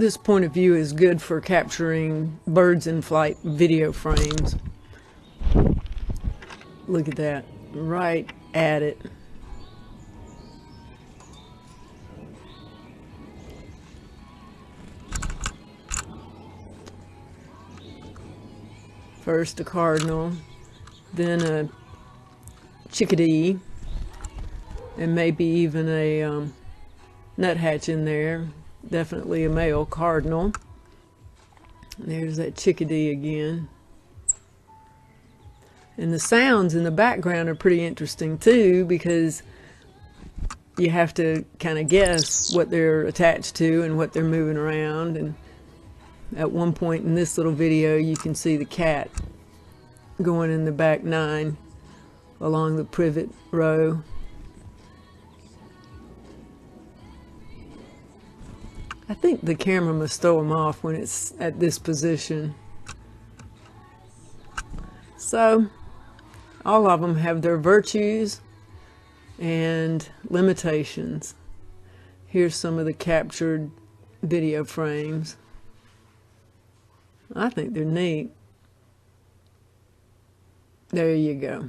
This point of view is good for capturing birds in flight video frames. Look at that, right at it. First a cardinal, then a chickadee, and maybe even a nuthatch in there. Definitely a male cardinal. There's that chickadee again. And the sounds in the background are pretty interesting too, because you have to kind of guess what they're attached to and what they're moving around. And at one point in this little video, you can see the cat going in the back 9 along the privet row. I think the camera must throw them off when it's at this position. So, all of them have their virtues and limitations. Here's some of the captured video frames. I think they're neat. There you go.